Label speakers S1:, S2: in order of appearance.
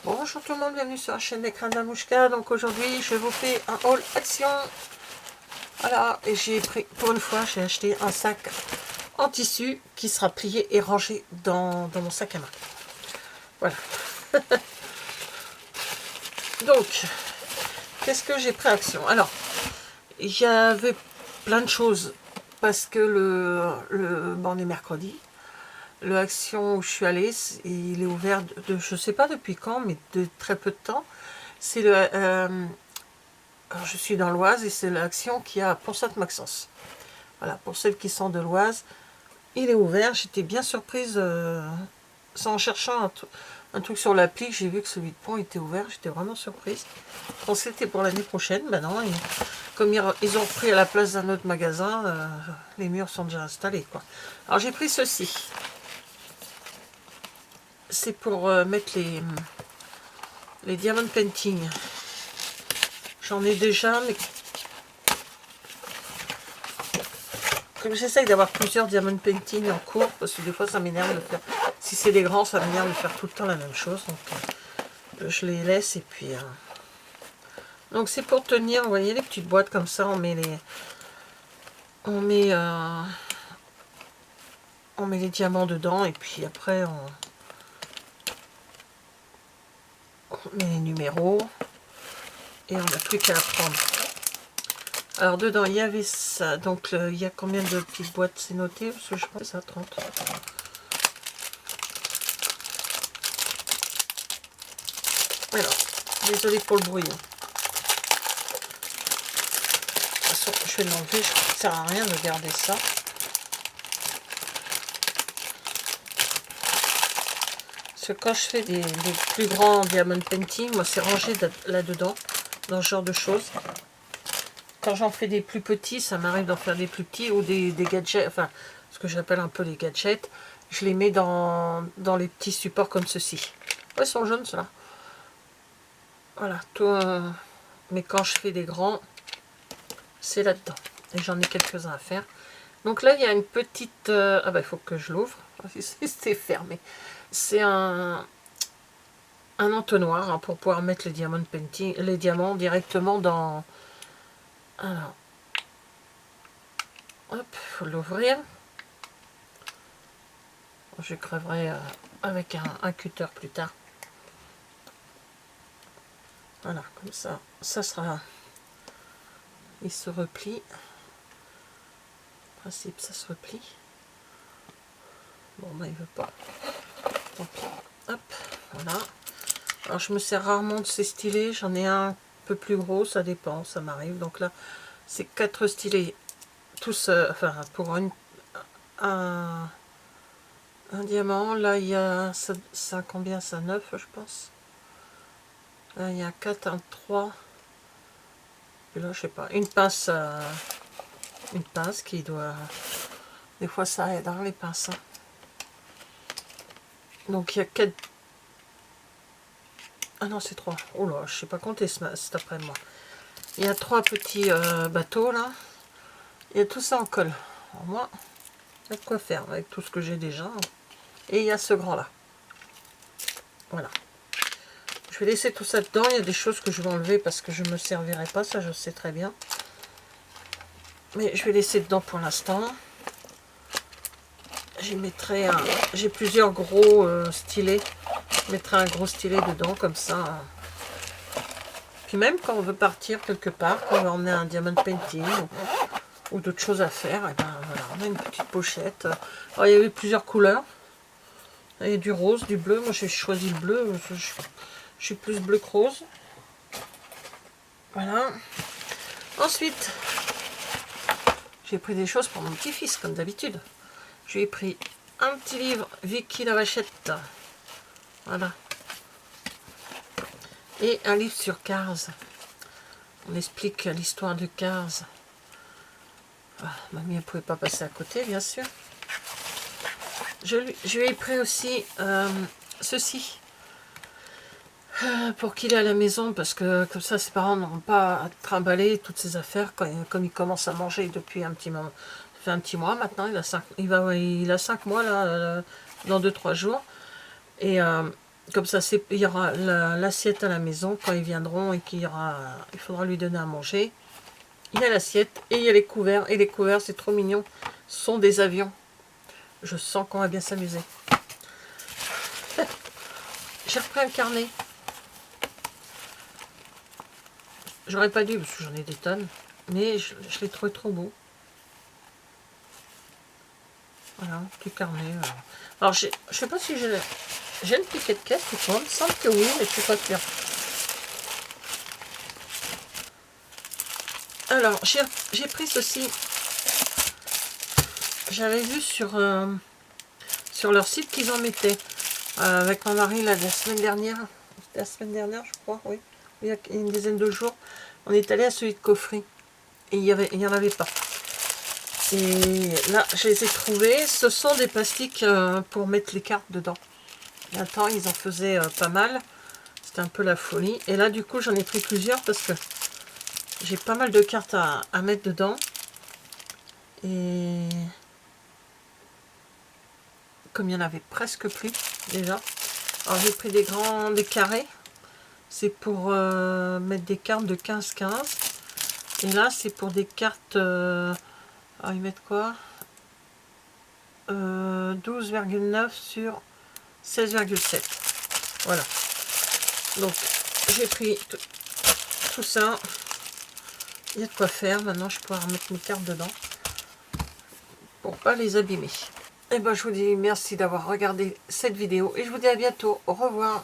S1: Bonjour tout le monde, bienvenue sur la chaîne d'écran d'Anouchka. Donc aujourd'hui je vous fais un haul action. Voilà, et j'ai pris, pour une fois j'ai acheté un sac en tissu qui sera plié et rangé dans mon sac à main. Voilà. Donc, qu'est-ce que j'ai pris action? Alors, il y avait plein de choses parce que bon, on est mercredi. Le Action où je suis allée, il est ouvert de je sais pas depuis quand, mais de très peu de temps. C'est le alors je suis dans l'Oise et c'est l'Action qui a Pont-Sainte-Maxence. Voilà, pour celles qui sont de l'Oise, il est ouvert. J'étais bien surprise, en cherchant un truc sur l'appli, j'ai vu que celui de Pont était ouvert. J'étais vraiment surprise. Je pensais que c'était pour l'année prochaine, ben non. Comme ils ont pris à la place d'un autre magasin, les murs sont déjà installés, quoi. Alors j'ai pris ceci. C'est pour mettre les diamond painting. J'en ai déjà, mais comme j'essaye d'avoir plusieurs diamond painting en cours, parce que des fois ça m'énerve de faire, si c'est des grands, ça m'énerve de faire tout le temps la même chose, donc je les laisse. Et puis donc c'est pour tenir, vous voyez les petites boîtes comme ça, on met les diamants dedans, et puis après on met les numéros et on n'a plus qu'à prendre. Alors dedans il y avait ça, donc il y a combien de petites boîtes, c'est noté, parce que je pense que ça 30. Alors, désolé pour le bruit. De toute façon, je vais l'enlever, je crois que ça sert à rien de garder ça. Parce que quand je fais des plus grands diamond painting, moi c'est rangé là-dedans, dans ce genre de choses. Quand j'en fais des plus petits, ça m'arrive d'en faire des plus petits, ou des gadgets, enfin ce que j'appelle un peu les gadgets, je les mets dans les petits supports comme ceci. Ouais, ils sont jaunes ceux-là. Voilà, tout, mais quand je fais des grands, c'est là-dedans. Et j'en ai quelques-uns à faire. Donc là, il y a une petite... ah bah il faut que je l'ouvre, c'est fermé. C'est un entonnoir, hein, pour pouvoir mettre les diamond painting, les diamants directement dans... Alors, hop, il faut l'ouvrir. Je crèverai avec un cutter plus tard. Voilà, comme ça, ça sera... Il se replie. En principe, ça se replie. Bon, ben, il veut pas. Tant pis. Hop, voilà. Alors, je me sers rarement de ces stylets. J'en ai un peu plus gros, ça dépend, ça m'arrive. Donc là, c'est 4 stylets. Tous, enfin, pour un diamant. Là, il y a ça combien? Ça 9, je pense. Là, il y a 4, un 3. Et là, je sais pas. Une pince qui doit... Des fois, ça aide, hein, les pinces. Hein. Donc, il y a 4... Ah non, c'est 3. Oh là, je sais pas compter cet après-midi. Il y a 3 petits bateaux, là. Il y a tout ça en colle. Alors, moi, il y a de quoi faire avec tout ce que j'ai déjà. Et il y a ce grand-là. Voilà. Je vais laisser tout ça dedans. Il y a des choses que je vais enlever parce que je ne me servirai pas. Ça, je sais très bien. Mais je vais laisser dedans pour l'instant. J'y mettrai un... J'ai plusieurs gros stylets. Je mettrai un gros stylet dedans, comme ça. Puis même quand on veut partir quelque part, quand on veut emmener un diamond painting ou d'autres choses à faire, et ben voilà, on a une petite pochette. Alors, il y avait plusieurs couleurs. Il y a du rose, du bleu. Moi, j'ai choisi le bleu. Je suis plus bleu que rose. Voilà. Ensuite, j'ai pris des choses pour mon petit-fils, comme d'habitude. Je lui ai pris un petit livre Vicky la Vachette. Voilà. Et un livre sur Cars. On explique l'histoire de Cars. Ah, mamie ne pouvait pas passer à côté, bien sûr. Je lui ai pris aussi ceci. Pour qu'il ait à la maison, parce que comme ça ses parents n'auront pas à trimballer toutes ses affaires comme il commence à manger depuis un petit moment. Ça fait un petit mois maintenant, il a 5 mois là, dans 2-3 jours. Et Comme ça, il y aura l'assiette à la maison quand ils viendront et il faudra lui donner à manger. Il y a l'assiette et il y a les couverts. Et les couverts, c'est trop mignon, sont des avions. Je sens qu'on va bien s'amuser. J'ai repris un carnet. J'aurais pas dû parce que j'en ai des tonnes. Mais je l'ai trouvé trop beau. Voilà, petit carnet. Alors, je sais pas si j'ai une piquet de caisse, il me semble que oui, mais je suis pas sûre. Alors, j'ai pris ceci. J'avais vu sur leur site qu'ils en mettaient. Avec mon mari, là, la semaine dernière, je crois, oui. Il y a une dizaine de jours, on est allé à celui de Coffry. Et il y en avait pas. Et là, je les ai trouvés. Ce sont des plastiques pour mettre les cartes dedans. Il y a un temps, ils en faisaient pas mal. C'était un peu la folie. Et là, du coup, j'en ai pris plusieurs parce que j'ai pas mal de cartes à mettre dedans. Et comme il y en avait presque plus, déjà. Alors, j'ai pris des carrés. C'est pour mettre des cartes de 15-15. Et là, c'est pour des cartes... alors, ils mettent quoi 12,9 sur 16,7. Voilà. Donc, j'ai pris tout ça. Il y a de quoi faire. Maintenant, je vais pouvoir mettre mes cartes dedans pour pas les abîmer. Et ben, je vous dis merci d'avoir regardé cette vidéo et je vous dis à bientôt. Au revoir.